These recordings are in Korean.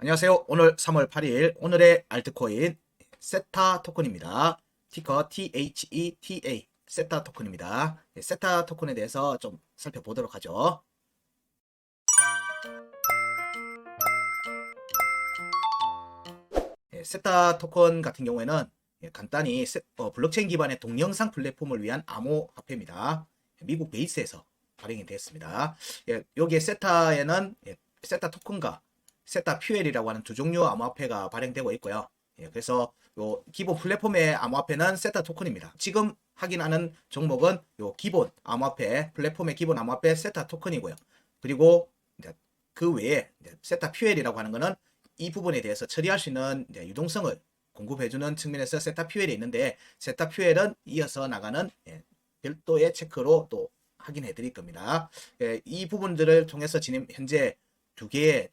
안녕하세요. 오늘 3월 8일 오늘의 알트코인 세타 토큰입니다. 티커 THETA 세타 토큰입니다. 세타 토큰에 대해서 좀 살펴보도록 하죠. 세타 토큰 같은 경우에는 간단히 블록체인 기반의 동영상 플랫폼을 위한 암호화폐입니다. 미국 베이스에서 발행이 되었습니다. 여기에 세타에는 세타 토큰과 세타 퓨엘이라고 하는 두 종류 암호화폐가 발행되고 있고요. 그래서 요 기본 플랫폼의 암호화폐는 세타 토큰입니다. 지금 확인하는 종목은 요 기본 암호화폐 플랫폼의 기본 암호화폐 세타 토큰이고요. 그리고 그 외에 세타 퓨엘이라고 하는 것은 이 부분에 대해서 처리할 수 있는 유동성을 공급해주는 측면에서 세타 퓨엘이 있는데, 세타 퓨엘은 이어서 나가는 별도의 체크로 또 확인해 드릴 겁니다. 이 부분들을 통해서 지금 현재 두 개의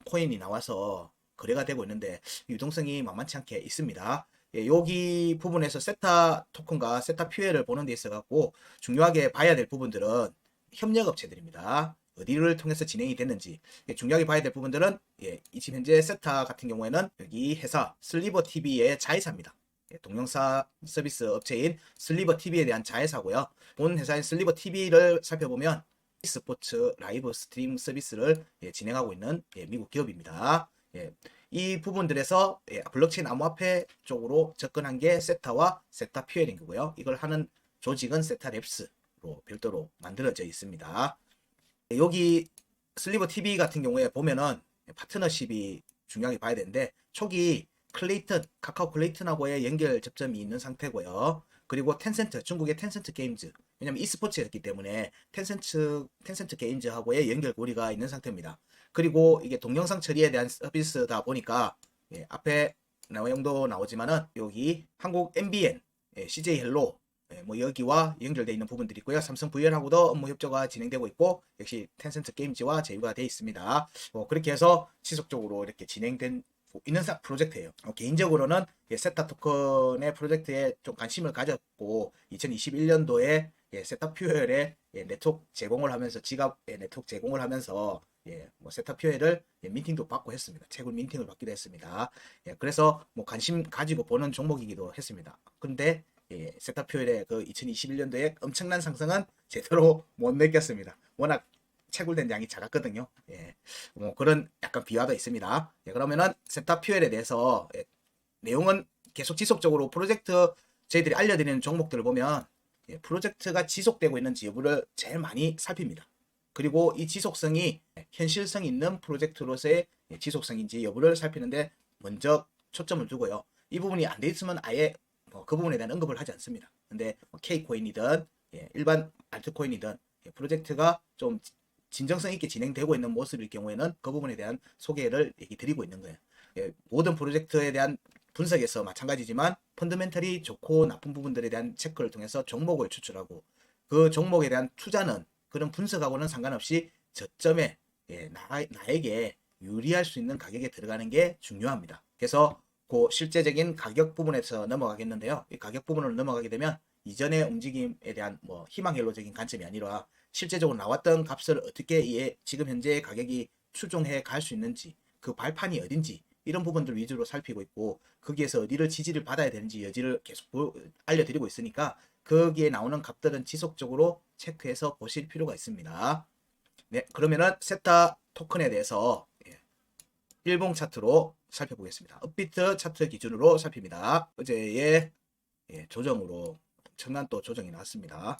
코인이 나와서 거래가 되고 있는데 유동성이 만만치 않게 있습니다. 여기 부분에서 세타 토큰과 세타 퓨엘을 보는 데 있어 갖고 중요하게 봐야 될 부분들은 협력업체들입니다. 어디를 통해서 진행이 됐는지 중요하게 봐야 될 부분들은 지금 현재 세타 같은 경우에는 여기 회사 슬리버 TV의 자회사입니다. 동영상 서비스 업체인 슬리버 TV에 대한 자회사고요. 본 회사인 슬리버 TV를 살펴보면 스포츠 라이브 스트림 서비스를 진행하고 있는 미국 기업입니다. 이 부분들에서 블록체인 암호화폐 쪽으로 접근한 게 세타와 세타 퓨엘인 거고요. 이걸 하는 조직은 세타랩스로 별도로 만들어져 있습니다. 여기 슬리버 TV 같은 경우에 보면은 파트너십이 중요하게 봐야 되는데, 초기 클레이튼, 카카오 클레이튼하고의 연결 접점이 있는 상태고요. 그리고 텐센트, 중국의 텐센트 게임즈, 왜냐면 e스포츠였기 때문에 텐센트 게임즈하고의 연결고리가 있는 상태입니다. 그리고 이게 동영상 처리에 대한 서비스다 보니까 앞에 내용도 나오지만은 여기 한국 MBN, CJ 헬로, 뭐 여기와 연결되어 있는 부분들이 있고요. 삼성 VN하고도 업무 협조가 진행되고 있고, 역시 텐센트 게임즈와 제휴가 되어 있습니다. 그렇게 해서 지속적으로 이렇게 진행된 있는 프로젝트예요. 개인적으로는 세타 토큰의 프로젝트에 좀 관심을 가졌고, 2021년도에 세타 퓨엘의 네트워크 제공을 하면서 지갑 네트워크 제공을 하면서 뭐 세타 퓨엘을 미팅도 받고 했습니다. 채굴 미팅을 받기도 했습니다. 그래서 뭐 관심 가지고 보는 종목이기도 했습니다. 근데 세타 퓨엘의 그 2021년도에 엄청난 상승은 제대로 못 느꼈습니다. 워낙 채굴된 양이 작았거든요. 뭐 그런 약간 비화가 있습니다. 그러면은 세타 퓨엘에 대해서 내용은 계속 지속적으로 프로젝트 저희들이 알려드리는 종목들을 보면 프로젝트가 지속되고 있는지 여부를 제일 많이 살핍니다. 그리고 이 지속성이 현실성 있는 프로젝트로서의 지속성인지 여부를 살피는데 먼저 초점을 두고요. 이 부분이 안 돼 있으면 아예 그 부분에 대한 언급을 하지 않습니다. 근데 K코인이든 일반 알트코인이든 프로젝트가 좀 진정성 있게 진행되고 있는 모습일 경우에는 그 부분에 대한 소개를 얘기 드리고 있는 거예요. 모든 프로젝트에 대한 분석에서 마찬가지지만 펀더멘털이 좋고 나쁜 부분들에 대한 체크를 통해서 종목을 추출하고, 그 종목에 대한 투자는 그런 분석하고는 상관없이 저점에 나에게 유리할 수 있는 가격에 들어가는 게 중요합니다. 그래서 그 실제적인 가격 부분에서 넘어가겠는데요. 이 가격 부분으로 넘어가게 되면 이전의 움직임에 대한 뭐 희망헬로적인 관점이 아니라 실제적으로 나왔던 값을 어떻게 지금 현재의 가격이 추종해 갈 수 있는지, 그 발판이 어딘지 이런 부분들 위주로 살피고 있고, 거기에서 어디를 지지를 받아야 되는지 여지를 계속 알려드리고 있으니까 거기에 나오는 값들은 지속적으로 체크해서 보실 필요가 있습니다. 네, 그러면은 세타 토큰에 대해서 일봉 차트로 살펴보겠습니다. 업비트 차트 기준으로 살핍니다. 어제의 조정으로 엄청난 또 조정이 나왔습니다.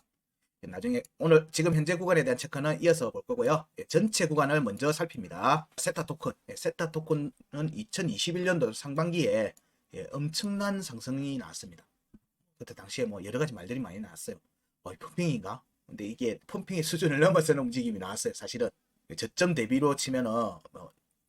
나중에 오늘 지금 현재 구간에 대한 체크는 이어서 볼 거고요. 전체 구간을 먼저 살핍니다. 세타 토큰. 세타 토큰은 2021년도 상반기에 엄청난 상승이 나왔습니다. 그때 당시에 뭐 여러 가지 말들이 많이 나왔어요. 펌핑인가? 근데 이게 펌핑의 수준을 넘어서는 움직임이 나왔어요. 사실은 저점 대비로 치면은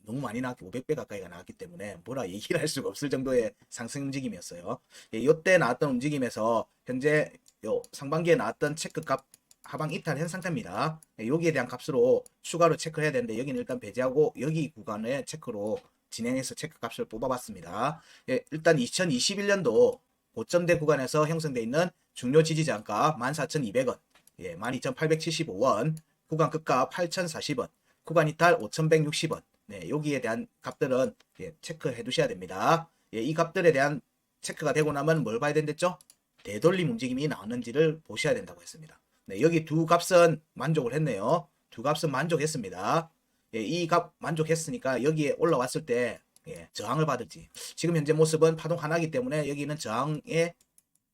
너무 많이 나왔기 500배 가까이가 나왔기 때문에 뭐라 얘기를 할 수가 없을 정도의 상승 움직임이었어요. 이때 나왔던 움직임에서 현재 요 상반기에 나왔던 체크값 하방 이탈한 상태입니다. 여기에 대한 값으로 추가로 체크해야 되는데 여기는 일단 배제하고 여기 구간의 체크로 진행해서 체크값을 뽑아봤습니다. 일단 2021년도 고점대 구간에서 형성되어 있는 중요 지지저항가 14,200원, 12,875원, 구간 끝가 8,040원, 구간 이탈 5,160원, 네, 여기에 대한 값들은 예, 체크해 두셔야 됩니다. 예, 이 값들에 대한 체크가 되고 나면 뭘 봐야 된댔죠? 되돌림 움직임이 나왔는지를 보셔야 된다고 했습니다. 네, 여기 두 값은 만족을 했네요. 두 값은 만족했습니다. 예, 이 값 만족했으니까 여기에 올라왔을 때 예, 저항을 받을지. 지금 현재 모습은 파동 하나이기 때문에 여기는 저항의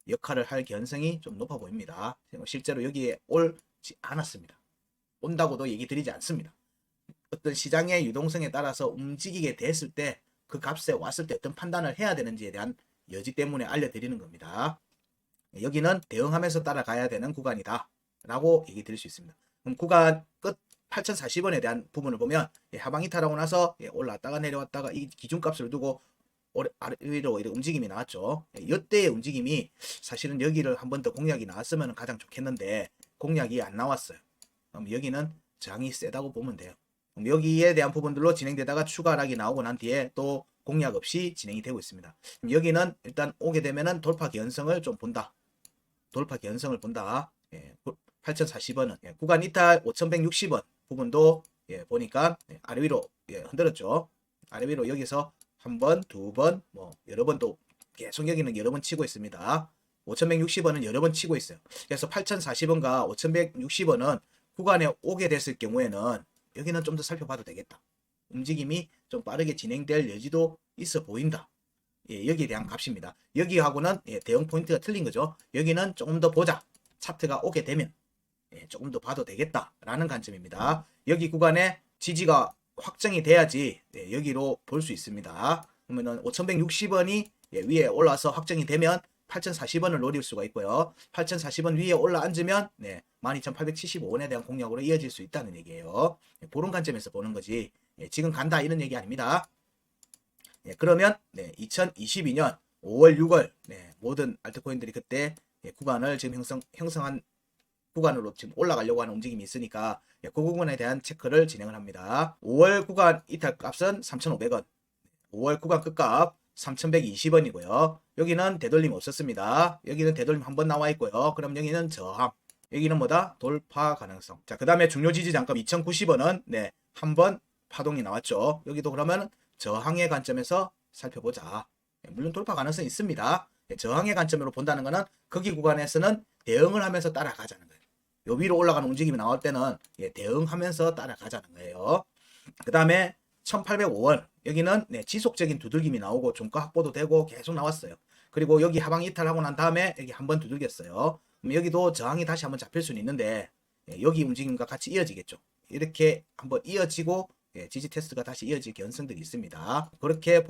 역할을 할 개연성이 좀 높아 보입니다. 실제로 여기에 올지 않았습니다. 온다고도 얘기 드리지 않습니다. 어떤 시장의 유동성에 따라서 움직이게 됐을 때 그 값에 왔을 때 어떤 판단을 해야 되는지에 대한 여지 때문에 알려드리는 겁니다. 여기는 대응하면서 따라가야 되는 구간이다 라고 얘기 드릴 수 있습니다. 그럼 구간 끝 8040원에 대한 부분을 보면 하방 이탈하고 나서 올라왔다가 내려왔다가 이 기준값을 두고 아래로 움직임이 나왔죠. 이때의 움직임이 사실은 여기를 한 번 더 공략이 나왔으면 가장 좋겠는데 공략이 안 나왔어요. 그럼 여기는 저항이 세다고 보면 돼요. 그럼 여기에 대한 부분들로 진행되다가 추가 하락이 나오고 난 뒤에 또 공략 없이 진행이 되고 있습니다. 여기는 일단 오게 되면은 돌파 개연성을 좀 본다. 돌파 개연성을 본다. 8040원은 구간 이탈 5160원 부분도 보니까 아래 위로 흔들었죠. 아래 위로 여기서 한 번, 두 번, 뭐 여러 번 또 계속 여기는 여러 번 치고 있습니다. 5160원은 여러 번 치고 있어요. 그래서 8040원과 5160원은 구간에 오게 됐을 경우에는 여기는 좀 더 살펴봐도 되겠다. 움직임이 좀 빠르게 진행될 여지도 있어 보인다. 여기에 대한 값입니다. 여기하고는 대응 포인트가 틀린 거죠. 여기는 조금 더 보자. 차트가 오게 되면 조금 더 봐도 되겠다라는 관점입니다. 여기 구간에 지지가 확정이 돼야지 여기로 볼 수 있습니다. 그러면은 5160원이 위에 올라와서 확정이 되면 8040원을 노릴 수가 있고요. 8040원 위에 올라앉으면 12875원에 대한 공략으로 이어질 수 있다는 얘기예요. 그런 관점에서 보는 거지 지금 간다 이런 얘기 아닙니다. 그러면 2022년 5월 6월 모든 알트코인들이 그때 구간을 지금 형성한 구간으로 지금 올라가려고 하는 움직임이 있으니까 그 부분에 대한 체크를 진행을 합니다. 5월 구간 이탈 값은 3,500원, 5월 구간 끝값 3,120원이고요. 여기는 되돌림 없었습니다. 여기는 되돌림 한번 나와 있고요. 그럼 여기는 저항. 여기는 뭐다? 돌파 가능성. 자, 그 다음에 중요 지지 장값 2,090원은 한번 파동이 나왔죠. 여기도 그러면 저항의 관점에서 살펴보자. 물론 돌파 가능성이 있습니다. 저항의 관점으로 본다는 것은 거기 구간에서는 대응을 하면서 따라가자는 거예요. 요 위로 올라가는 움직임이 나올 때는 대응하면서 따라가자는 거예요. 그 다음에 1805원 여기는 지속적인 두들김이 나오고 종가 확보도 되고 계속 나왔어요. 그리고 여기 하방 이탈하고 난 다음에 여기 한번 두들겼어요. 그럼 여기도 저항이 다시 한번 잡힐 수는 있는데 여기 움직임과 같이 이어지겠죠. 이렇게 한번 이어지고 지지 테스트가 다시 이어질 개연성들이 있습니다. 그렇게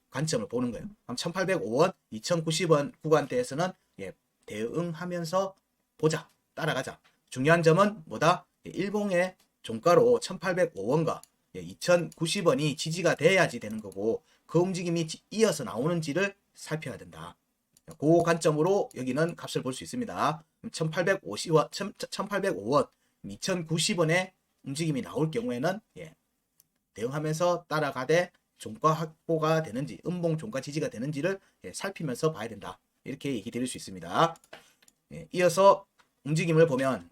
관점을 보는 거예요. 그럼 1805원, 2090원 구간대에서는 대응하면서 보자, 따라가자. 중요한 점은 뭐다? 일봉의 종가로 1805원과 2090원이 지지가 돼야지 되는 거고 그 움직임이 이어서 나오는지를 살펴야 된다. 그 관점으로 여기는 값을 볼 수 있습니다. 1850원, 1805원, 2090원의 움직임이 나올 경우에는 대응하면서 따라가되 종가 확보가 되는지 음봉 종가 지지가 되는지를 살피면서 봐야 된다. 이렇게 얘기 드릴 수 있습니다. 이어서 움직임을 보면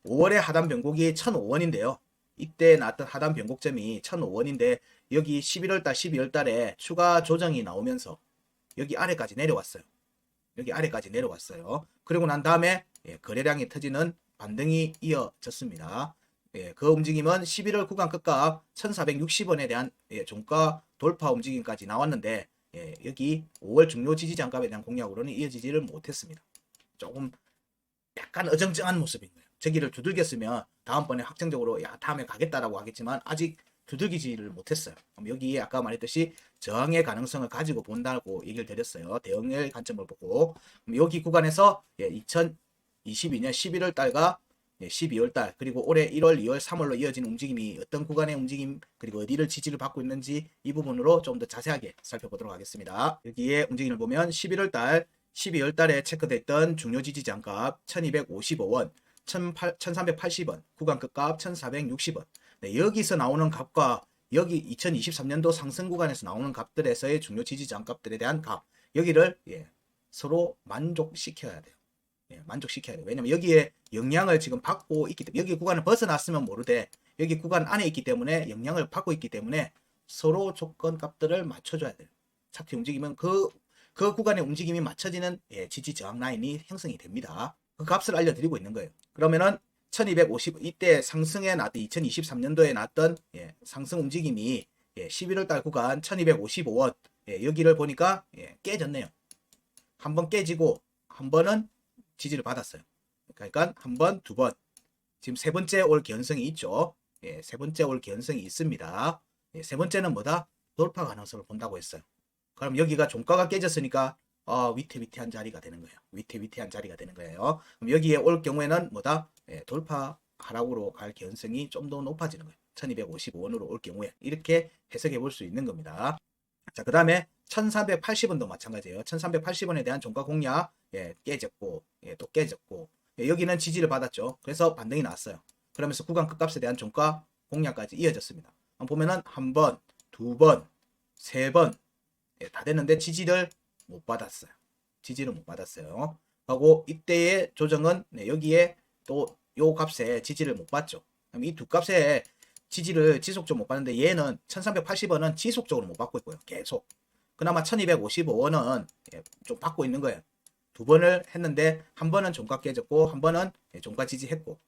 5월의 하단 변곡이 1,005원인데요. 이때 나왔던 하단 변곡점이 1,005원인데 여기 11월달, 12월달에 추가 조정이 나오면서 여기 아래까지 내려왔어요. 여기 아래까지 내려왔어요. 그리고 난 다음에 거래량이 터지는 반등이 이어졌습니다. 그 움직임은 11월 구간 끝값 1,460원에 대한 종가 돌파 움직임까지 나왔는데 여기 5월 중요 지지 장값에 대한 공략으로는 이어지지를 못했습니다. 조금 약간 어정쩡한 모습인 거예요. 저기를 두들겼으면 다음번에 확정적으로 다음에 가겠다라고 하겠지만 아직 두들기지를 못했어요. 그럼 여기 아까 말했듯이 저항의 가능성을 가지고 본다고 얘기를 드렸어요. 대응의 관점을 보고 그럼 여기 구간에서 2022년 11월 달과 12월 달 그리고 올해 1월, 2월, 3월로 이어진 움직임이 어떤 구간의 움직임 그리고 어디를 지지를 받고 있는지 이 부분으로 좀 더 자세하게 살펴보도록 하겠습니다. 여기에 움직임을 보면 11월 달, 12월 달에 체크됐던 중요 지지 장값 1255원, 1380원, 구간 끝값 1460원. 여기서 나오는 값과 여기 2023년도 상승 구간에서 나오는 값들에서의 중요 지지 장값들에 대한 값 여기를 서로 만족시켜야 돼요. 만족시켜야 돼요. 왜냐면 여기에 영향을 지금 받고 있기 때문에 여기 구간을 벗어났으면 모르되 여기 구간 안에 있기 때문에 영향을 받고 있기 때문에 서로 조건 값들을 맞춰줘야 돼요. 차트 움직이면 그 구간의 움직임이 맞춰지는 지지 저항 라인이 형성이 됩니다. 그 값을 알려드리고 있는 거예요. 그러면은 1250 이때 상승에 나왔던 2023년도에 나왔던 상승 움직임이 11월 달 구간 1255원 여기를 보니까 깨졌네요. 한 번 깨지고 한 번은 지지를 받았어요. 그러니까 한 번, 두 번. 지금 세 번째 올 개연성이 있죠. 세 번째 올 개연성이 있습니다. 세 번째는 뭐다? 돌파 가능성을 본다고 했어요. 그럼 여기가 종가가 깨졌으니까 위태위태한 자리가 되는 거예요. 위태위태한 자리가 되는 거예요. 그럼 여기에 올 경우에는 뭐다? 돌파 하락으로 갈 개연성이 좀 더 높아지는 거예요. 1255원으로 올 경우에 이렇게 해석해 볼 수 있는 겁니다. 자, 그 다음에 1380원도 마찬가지예요. 1380원에 대한 종가 공략 깨졌고 또 깨졌고 여기는 지지를 받았죠. 그래서 반등이 나왔어요. 그러면서 구간 끝값에 대한 종가 공략까지 이어졌습니다. 보면은 한 번, 두 번, 세 번 다 됐는데 지지를 못 받았어요. 지지를 못 받았어요. 하고 이때의 조정은 여기에 또 요 값에 지지를 못 받죠. 이 두 값에 지지를 지속적으로 못 받는데 얘는 1380원은 지속적으로 못 받고 있고요. 계속. 그나마 1255원은 좀 받고 있는 거예요. 두 번을 했는데 한 번은 종가 깨졌고 한 번은 종가 지지했고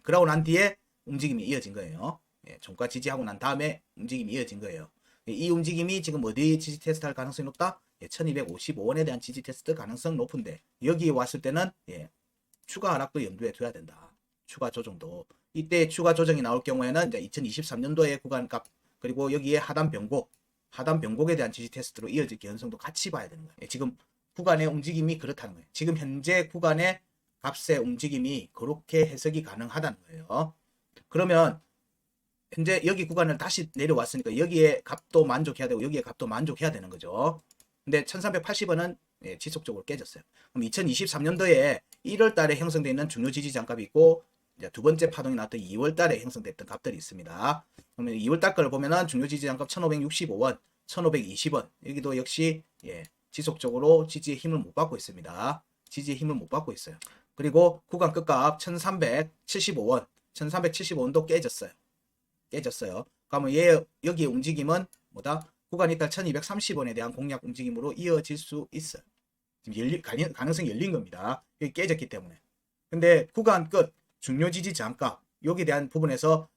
그러고 난 뒤에 움직임이 이어진 거예요. 종가 지지하고 난 다음에 움직임이 이어진 거예요. 이 움직임이 지금 어디 지지 테스트 할 가능성이 높다? 1255원에 대한 지지 테스트 가능성 높은데 여기 왔을 때는 추가 하락도 염두에 둬야 된다. 추가 조정도. 이때 추가 조정이 나올 경우에는 이제 2023년도의 구간값 그리고 여기에 하단 변곡에 대한 지지 테스트로 이어질 개연성도 같이 봐야 되는 거예요. 지금 구간의 움직임이 그렇다는 거예요. 지금 현재 구간의 값의 움직임이 그렇게 해석이 가능하다는 거예요. 그러면 현재 여기 구간을 다시 내려왔으니까 여기에 값도 만족해야 되고 여기에 값도 만족해야 되는 거죠. 근데 1380원은 지속적으로 깨졌어요. 그럼 2023년도에 1월 달에 형성되어 있는 중요 지지 장값이 있고 이제 두 번째 파동이 나왔던 2월 달에 형성됐던 값들이 있습니다. 그러면 2월 달 거를 보면은 중요 지지 장값 1565원, 1520원 여기도 역시 지속적으로 지지의 힘을 못 받고 있습니다. 지지의 힘을 못 받고 있어요. 그리고 구간 끝값 1375원, 1375원도 깨졌어요. 그러면 여기의 움직임은 뭐다? 구간 이탈 1230원에 대한 공략 움직임으로 이어질 수 있어요. 지금 가능성이 열린 겁니다. 여기 깨졌기 때문에. 근데 구간 끝 중요 지지 저항값 여기에 대한 부분에서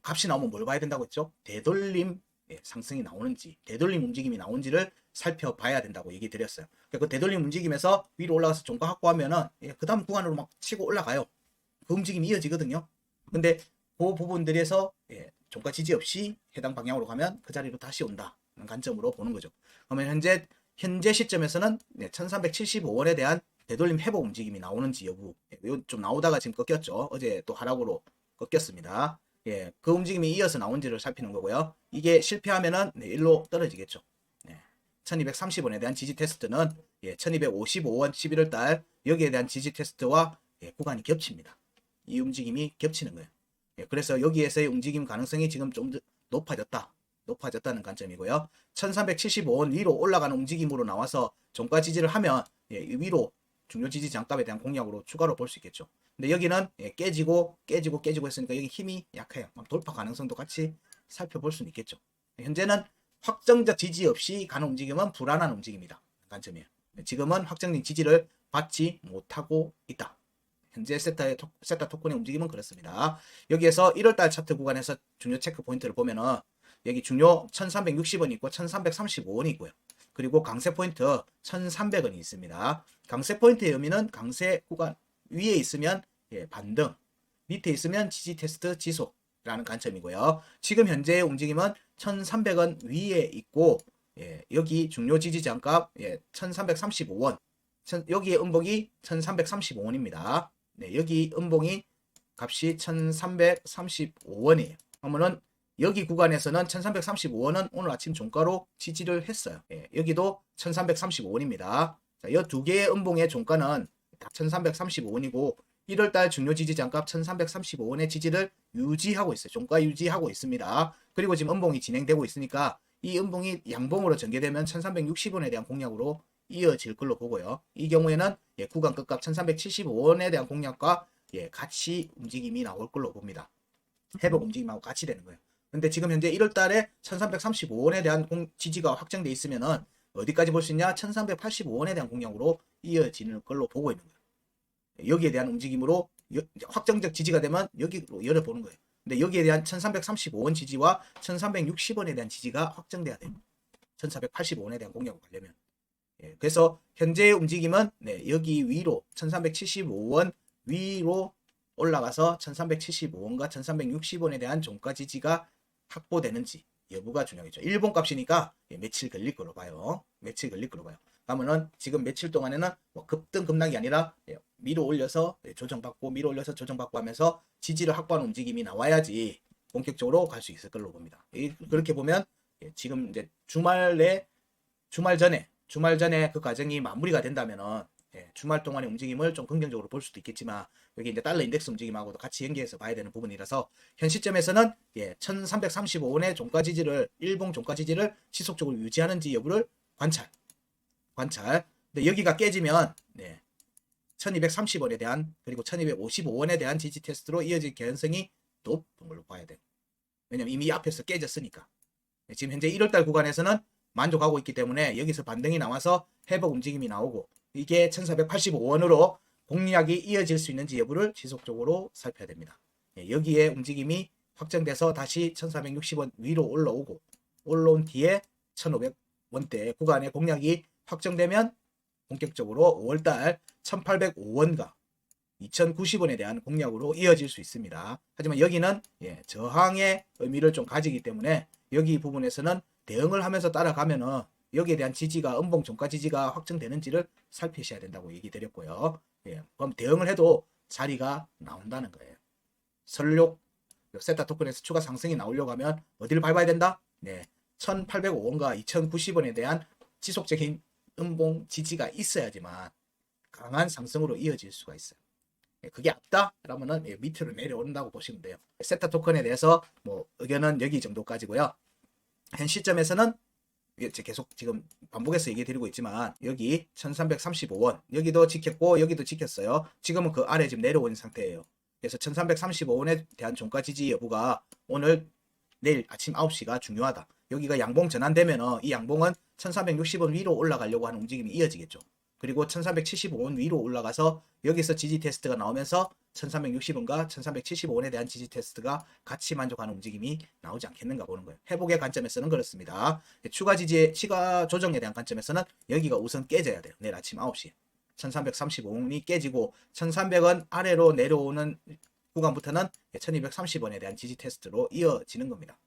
값이 나오면 뭘 봐야 된다고 했죠? 되돌림 상승이 나오는지 되돌림 움직임이 나오는지를 살펴봐야 된다고 얘기 드렸어요. 그 되돌림 움직임에서 위로 올라가서 종가 확보하면은 그 다음 구간으로 막 치고 올라가요. 그 움직임이 이어지거든요. 근데 그 부분들에서 종가 지지 없이 해당 방향으로 가면 그 자리로 다시 온다는 관점으로 보는 거죠. 그러면 현재 시점에서는 1375원에 대한 되돌림 회복 움직임이 나오는지 여부 좀 나오다가 지금 꺾였죠. 어제 또 하락으로 꺾였습니다. 그 움직임이 이어서 나온지를 살피는 거고요. 이게 실패하면은 일로 떨어지겠죠. 1230원에 대한 지지 테스트는 1255원 11월달 여기에 대한 지지 테스트와 구간이 겹칩니다. 이 움직임이 겹치는 거예요. 그래서 여기에서의 움직임 가능성이 지금 좀 높아졌다는 관점이고요. 1375원 위로 올라가는 움직임으로 나와서 종가 지지를 하면 위로 중요 지지 장값에 대한 공략으로 추가로 볼 수 있겠죠. 근데 여기는 깨지고 했으니까 여기 힘이 약해요. 돌파 가능성도 같이 살펴볼 수는 있겠죠. 현재는 확정적 지지 없이 가는 움직임은 불안한 움직임이다. 관점이에요. 지금은 확정적 지지를 받지 못하고 있다. 현재 세타 토큰의 움직임은 그렇습니다. 여기에서 1월달 차트 구간에서 중요 체크 포인트를 보면은 여기 중요 1360원이 있고 1335원이 있고요. 그리고 강세 포인트 1300원이 있습니다. 강세 포인트의 의미는 강세 구간 위에 있으면 반등, 밑에 있으면 지지 테스트 지속라는 관점이고요. 지금 현재의 움직임은 1300원 위에 있고 여기 중요 지지 장값 1335원 여기의 음봉이 1335원입니다. 여기 음봉이 값이 1335원이에요. 그러면은 여기 구간에서는 1335원은 오늘 아침 종가로 지지를 했어요. 여기도 1335원입니다. 자, 이 두 개의 음봉의 종가는 다 1335원이고 1월달 중요 지지 장값 1335원의 지지를 유지하고 있어요. 종가 유지하고 있습니다. 그리고 지금 음봉이 진행되고 있으니까 이 음봉이 양봉으로 전개되면 1360원에 대한 공략으로 이어질 걸로 보고요. 이 경우에는 구간 끝값 1375원에 대한 공략과 같이 움직임이 나올 걸로 봅니다. 회복 움직임하고 같이 되는 거예요. 근데 지금 현재 1월 달에 1335원에 대한 지지가 확정돼 있으면은 어디까지 볼 수 있냐? 1385원에 대한 공략으로 이어지는 걸로 보고 있는 거예요. 여기에 대한 움직임으로 확정적 지지가 되면 여기로 열어보는 거예요. 근데 여기에 대한 1335원 지지와 1360원에 대한 지지가 확정돼야 돼요. 1485원에 대한 공략을 가려면. 예, 그래서 현재의 움직임은 네, 여기 위로 1375원 위로 올라가서 1375원과 1360원에 대한 종가 지지가 확보되는지 여부가 중요하겠죠. 일본 값이니까 예, 며칠 걸릴 거로 봐요. 며칠 걸릴 거로 봐요. 그러면은 지금 며칠 동안에는 뭐 급등 급락이 아니라 예, 밀어 올려서 예, 조정받고 밀어 올려서 조정받고 하면서 지지를 확보하는 움직임이 나와야지 본격적으로 갈 수 있을 걸로 봅니다. 그렇게 보면 예, 지금 이제 주말 전에 그 과정이 마무리가 된다면은 예, 주말 동안의 움직임을 좀 긍정적으로 볼 수도 있겠지만 여기 이제 달러 인덱스 움직임하고도 같이 연계해서 봐야 되는 부분이라서 현 시점에서는 예, 1335원의 종가 지지를 일봉 종가 지지를 지속적으로 유지하는지 여부를 관찰. 근데 여기가 깨지면 네, 1230원에 대한 그리고 1255원에 대한 지지 테스트로 이어질 개연성이 높은 걸로 봐야 돼요. 왜냐면 이미 앞에서 깨졌으니까. 네, 지금 현재 1월달 구간에서는 만족하고 있기 때문에 여기서 반등이 나와서 회복 움직임이 나오고 이게 1485원으로 공략이 이어질 수 있는지 여부를 지속적으로 살펴야 됩니다. 예, 여기에 움직임이 확정돼서 다시 1460원 위로 올라온 뒤에 1500원대 구간의 공략이 확정되면 본격적으로 5월달 1805원과 2090원에 대한 공략으로 이어질 수 있습니다. 하지만 여기는 예, 저항의 의미를 좀 가지기 때문에 여기 부분에서는 대응을 하면서 따라가면은 여기에 대한 지지가 음봉 종가 지지가 확정되는지를 살피셔야 된다고 얘기 드렸고요. 예, 그럼 대응을 해도 자리가 나온다는 거예요. 설욕 세타 토큰에서 추가 상승이 나오려고 하면 어디를 밟아야 된다? 네, 1805원과 2090원에 대한 지속적인 음봉 지지가 있어야지만 강한 상승으로 이어질 수가 있어요. 그게 없다? 그러면은 밑으로 내려온다고 보시면 돼요. 세타 토큰에 대해서 뭐 의견은 여기 정도까지고요. 현 시점에서는 계속 지금 반복해서 얘기 드리고 있지만 여기 1335원 여기도 지켰고 여기도 지켰어요. 지금은 그 아래 지금 내려온 상태예요. 그래서 1335원에 대한 종가 지지 여부가 오늘 내일 아침 9시가 중요하다. 여기가 양봉 전환되면 이 양봉은 1360원 위로 올라가려고 하는 움직임이 이어지겠죠. 그리고 1375원 위로 올라가서 여기서 지지 테스트가 나오면서 1360원과 1375원에 대한 지지 테스트가 같이 만족하는 움직임이 나오지 않겠는가 보는 거예요. 회복의 관점에서는 그렇습니다. 추가 조정에 대한 관점에서는 여기가 우선 깨져야 돼요. 내일 아침 9시 1335원이 깨지고 1300원 아래로 내려오는 구간부터는 1230원에 대한 지지 테스트로 이어지는 겁니다.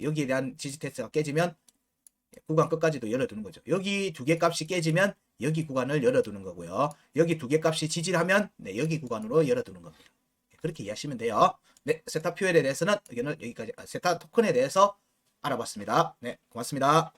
여기에 대한 지지 테스트가 깨지면 구간 끝까지도 열어두는 거죠. 여기 두 개 값이 깨지면 여기 구간을 열어두는 거고요. 여기 두 개 값이 지지를 하면 네, 여기 구간으로 열어두는 겁니다. 그렇게 이해하시면 돼요. 네, 세타 퓨엘에 대해서는 의견을 여기까지, 세타 토큰에 대해서 알아봤습니다. 네, 고맙습니다.